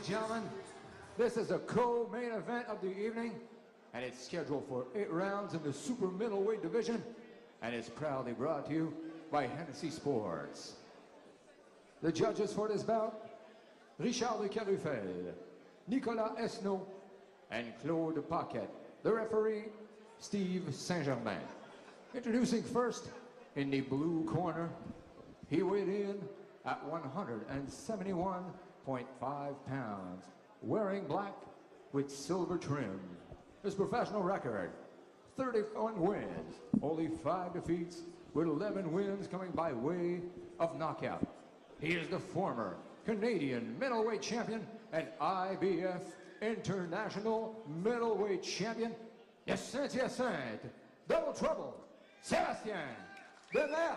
gentlemen, this is a co-main event of the evening, and it's scheduled for 8 rounds in the super middleweight division, and it's proudly brought to you by Hennessy Sports. The judges for this bout, Richard Carufel, Nicolas Esnault, and Claude Paquette. The referee, Steve Saint-Germain. Introducing first, in the blue corner, he weighed in at 171.5 pounds, wearing black with silver trim. His professional record, 31 wins, only 5 defeats, with 11 wins coming by way of knockout. He is the former Canadian middleweight champion and IBF international middleweight champion. Yes, double trouble, Sebastien Demers.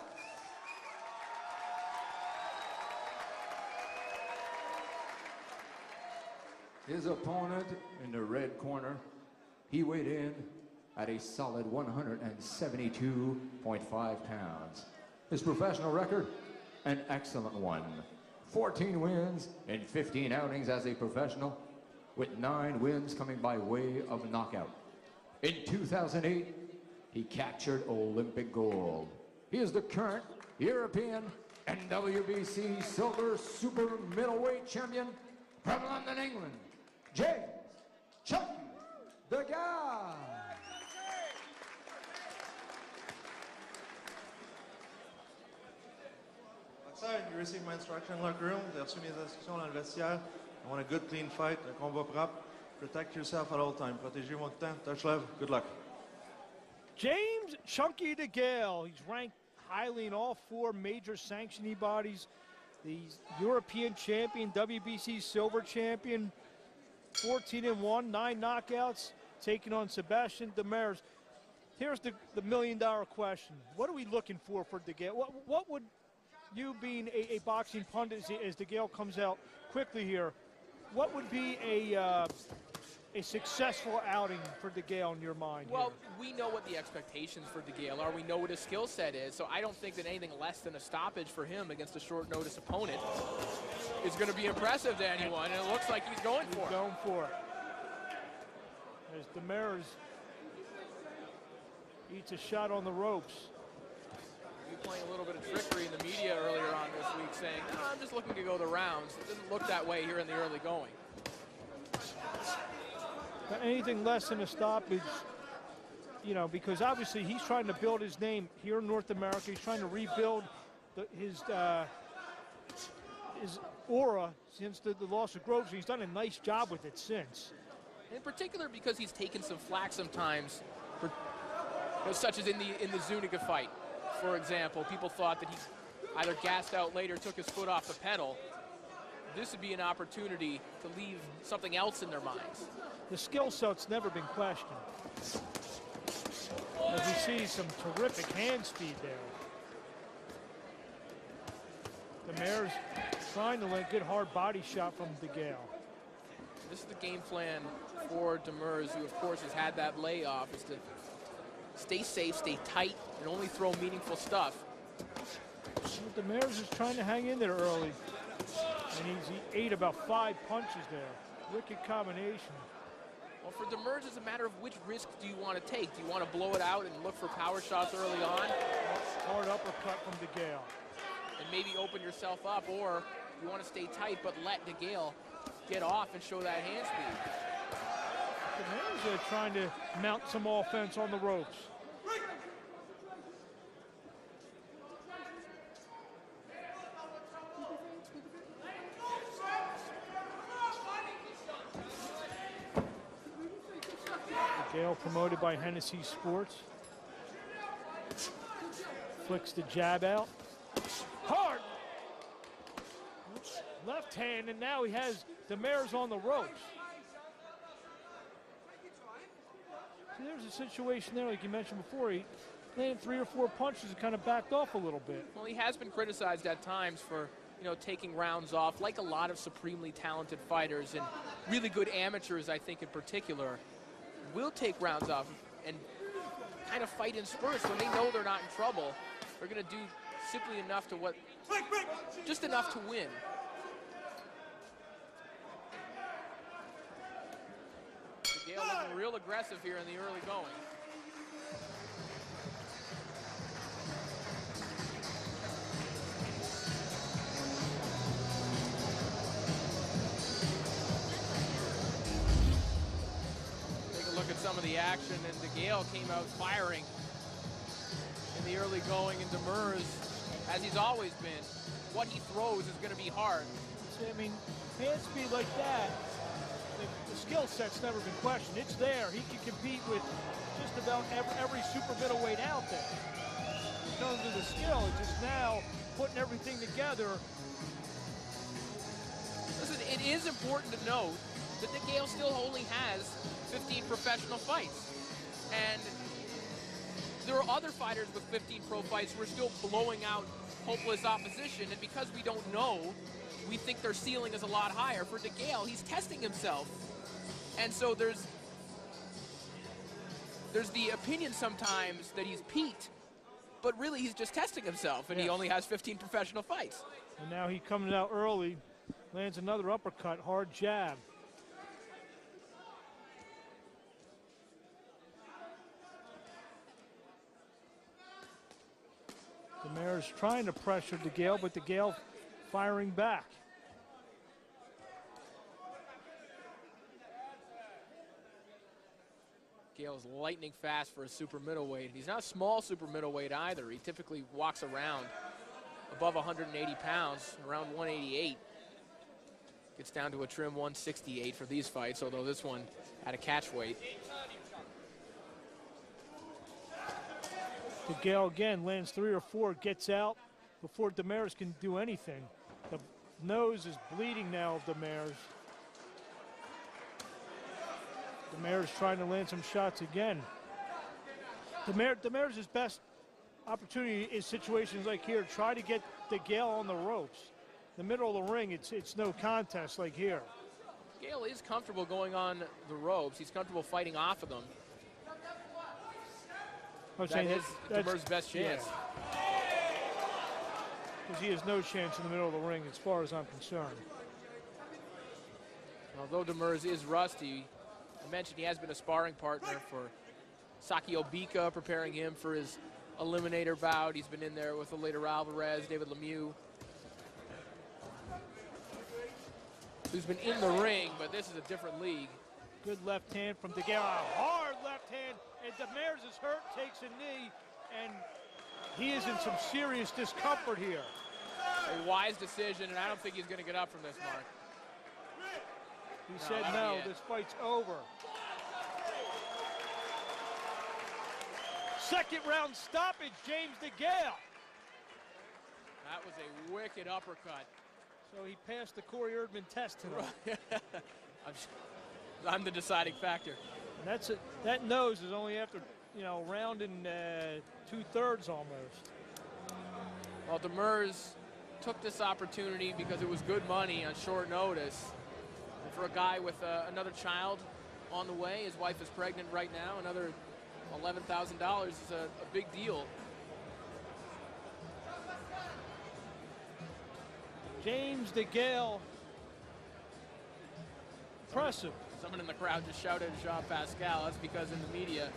His opponent in the red corner, he weighed in at a solid 172.5 pounds. His professional record, an excellent one. 14 wins in 15 outings as a professional, with 9 wins coming by way of knockout. In 2008, he captured Olympic gold. He is the current European and WBC silver super middleweight champion from London, England, James Chunky DeGale. You received my instruction in the locker room. J'ai reçu mes instructions dans le vestiaire. I want a good, clean fight, un combat propre. Protect yourself at all times. Protégez-moi tout le temps. Touch love. Good luck. James Chunky DeGale. He's ranked highly in all 4 major sanctioning bodies. The European champion, WBC silver champion, 14-1, 9 knockouts, taking on Sebastien Demers. Here's the million-dollar question. What are we looking for DeGale? What would you, being a boxing pundit, as DeGale comes out quickly here, what would be a successful outing for DeGale in your mind? Well, we know what the expectations for DeGale are. We know what his skill set is. So I don't think that anything less than a stoppage for him against a short notice opponent is going to be impressive to anyone. And it looks like he's going for it. Going for it. As Demers eats a shot on the ropes. Playing a little bit of trickery in the media earlier on this week, saying, no, I'm just looking to go the rounds. It didn't look that way here in the early going. But anything less than a stoppage, you know, because obviously he's trying to build his name here in North America. He's trying to rebuild his aura since the loss of Groves. He's done a nice job with it since. In particular because he's taken some flack sometimes, such as in the Zuniga fight. For example, people thought that he either gassed out later, took his foot off the pedal. This would be an opportunity to leave something else in their minds. The skill set's never been questioned. As we see some terrific hand speed there. Demers trying to land a good hard body shot from DeGale. This is the game plan for Demers, who of course has had that layoff, is to stay safe, stay tight, and only throw meaningful stuff. Demers is trying to hang in there early. And he ate about 5 punches there. Wicked combination. Well, for Demers, it's a matter of which risk do you want to take. Do you want to blow it out and look for power shots early on? Hard uppercut from DeGale. And maybe open yourself up, or you want to stay tight but let DeGale get off and show that hand speed. Demers trying to mount some offense on the ropes. DeGale promoted by Hennessy Sports. Flicks the jab out. Hard! Left hand, and now he has Demers on the ropes. See, there's a situation there, like you mentioned before. He landed 3 or 4 punches and kind of backed off a little bit. Well, he has been criticized at times for, taking rounds off, like a lot of supremely talented fighters and really good amateurs, I think, in particular, will take rounds off and kind of fight in spurts when they know they're not in trouble. They're going to do simply enough to just enough to win. DeGale looking real aggressive here in the early going. Take a look at some of the action, and DeGale came out firing in the early going, and Demers, as he's always been, what he throws is going to be hard. See, I mean, hand speed like that, the skill set's never been questioned. It's there. He can compete with just about every super middleweight out there. In terms of the skill, it's just now putting everything together. Listen, it is important to note that DeGale still only has 15 professional fights. And there are other fighters with 15 pro fights who are still blowing out hopeless opposition, and because we don't know, we think their ceiling is a lot higher. For DeGale, he's testing himself. And so there's the opinion sometimes that he's peaked, but really he's just testing himself, and he only has 15 professional fights. And now he comes out early, lands another uppercut, hard jab. Demers trying to pressure DeGale, but DeGale firing back. DeGale's lightning fast for a super middleweight. He's not a small super middleweight either. He typically walks around above 180 pounds, around 188. Gets down to a trim 168 for these fights, although this one at a catch weight. DeGale again lands 3 or 4, gets out before Demers can do anything. The nose is bleeding now of Demers. Demers trying to land some shots again. Demers' best opportunity is situations like here. Try to get DeGale on the ropes. The middle of the ring, it's no contest like here. DeGale is comfortable going on the ropes. He's comfortable fighting off of them. That is Demers' best chance. Because he has no chance in the middle of the ring as far as I'm concerned. Although Demers is rusty, I mentioned he has been a sparring partner for Saki Obika, preparing him for his eliminator bout. He's been in there with Eleider Alvarez, David Lemieux, who's been in the ring, but this is a different league. Good left hand from DeGale, a hard left hand, and Demers is hurt, takes a knee, and he is in some serious discomfort here. A wise decision, and I don't think he's going to get up from this, Mark. He said no, this fight's over. Second round stoppage, James DeGale. That was a wicked uppercut. So he passed the Corey Erdman test tonight. I'm the deciding factor. And that's it. That nose is only after, round and 2/3 almost. Well, Demers took this opportunity because it was good money on short notice. And for a guy with another child on the way, his wife is pregnant right now, another $11,000 is a big deal. James DeGale. Impressive. Someone in the crowd just shouted at Jean Pascal. That's because in the media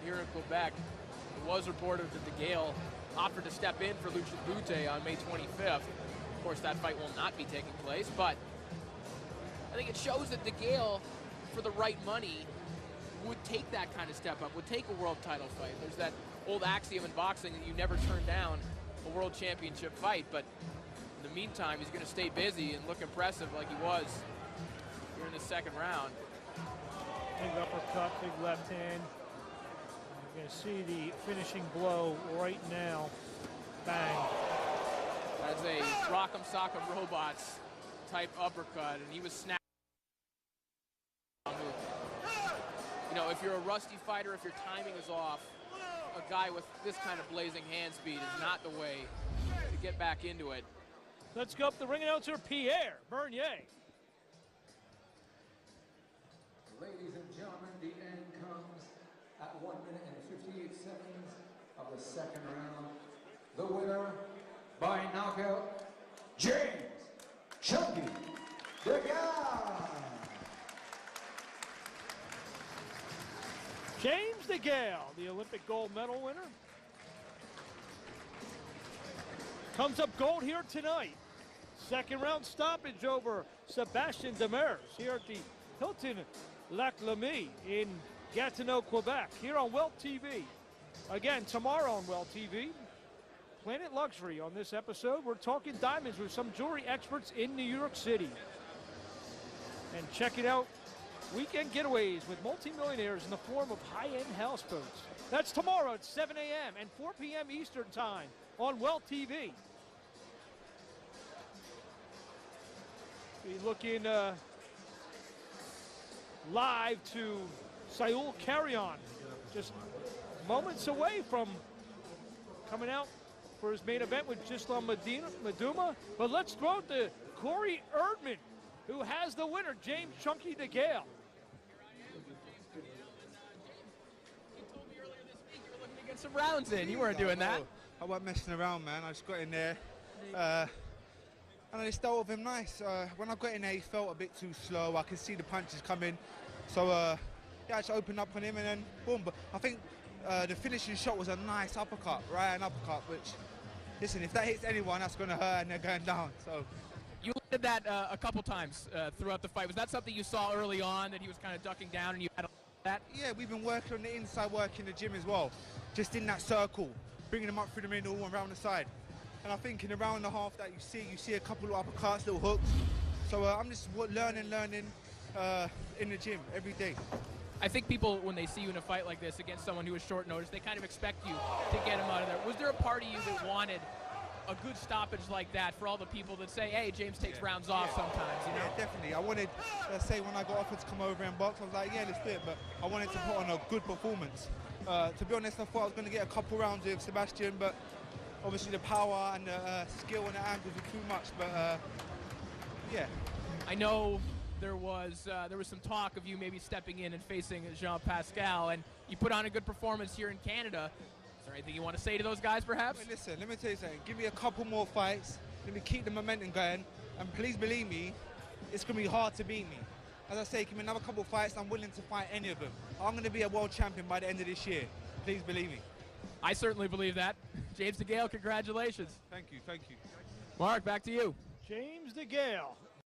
here in Quebec, it was reported that DeGale offered to step in for Lucian Bute on May 25th. Of course, that fight will not be taking place, but I think it shows that DeGale, for the right money, would take that kind of step up, would take a world title fight. There's that old axiom in boxing that you never turn down a world championship fight, but in the meantime, he's going to stay busy and look impressive like he was here in the second round. Big uppercut, big left hand. You're going to see the finishing blow right now. Bang. That's a Rock'em Sock'em Robots type uppercut, and he was snapped. If you're a rusty fighter, if your timing is off, a guy with this kind of blazing hand speed is not the way to get back into it. Let's go up the ring announcer, Pierre Bernier. Ladies and gentlemen, the end comes at 1 minute and 58 seconds of the second round. The winner by knockout, James Chunky DeGale. James DeGale, the Olympic gold medal winner, comes up gold here tonight. Second round stoppage over Sebastien Demers here at the Hilton Lac Lamy in Gatineau, Quebec, here on Welt TV. Again, tomorrow on Welt TV, Planet Luxury. On this episode, we're talking diamonds with some jewelry experts in New York City. And check it out, weekend getaways with multimillionaires in the form of high-end houseboats. That's tomorrow at 7 a.m. and 4 p.m. Eastern Time on Welt TV. Be looking live to Saul Carrion, just moments away from coming out for his main event with Gisela Maduma. But let's throw it to Corey Erdman, who has the winner, James Chunky DeGale. You told me earlier this week you were looking to get some rounds in. You weren't doing that. I wasn't messing around, man. I just got in there. And I just dealt with him nice. When I got in there, he felt a bit too slow. I could see the punches coming. So, yeah, I just opened up on him and then boom. But I think the finishing shot was a nice uppercut, right? An uppercut, which, listen, if that hits anyone, that's going to hurt and they're going down. So. You did that a couple times throughout the fight. Was that something you saw early on, that he was kind of ducking down and you had that? Yeah, we've been working on the inside work in the gym as well. Just in that circle, bringing them up through the middle and around the side. And I think in the round and a half that you see a couple of uppercuts, little hooks. So I'm just learning in the gym every day. I think people, when they see you in a fight like this against someone who is short notice, they kind of expect you to get him out of there. Was there a part of you that wanted a good stoppage like that for all the people that say, hey, James takes rounds off sometimes, you know? Yeah, definitely. I wanted, say when I got offered to come over and box, I was like, yeah, let's do it. But I wanted to put on a good performance. To be honest, I thought I was going to get a couple rounds with Sebastien, but obviously the power and the skill and the angles were too much, but yeah. I know there was some talk of you maybe stepping in and facing Jean Pascal, and you put on a good performance here in Canada. Is there anything you want to say to those guys, perhaps? Wait, listen, let me tell you something. Give me a couple more fights. Let me keep the momentum going, and please believe me, it's going to be hard to beat me. As I say, give me another couple of fights, I'm willing to fight any of them. I'm going to be a world champion by the end of this year. Please believe me. I certainly believe that. James DeGale, congratulations. Thank you, thank you. Mark, back to you. James DeGale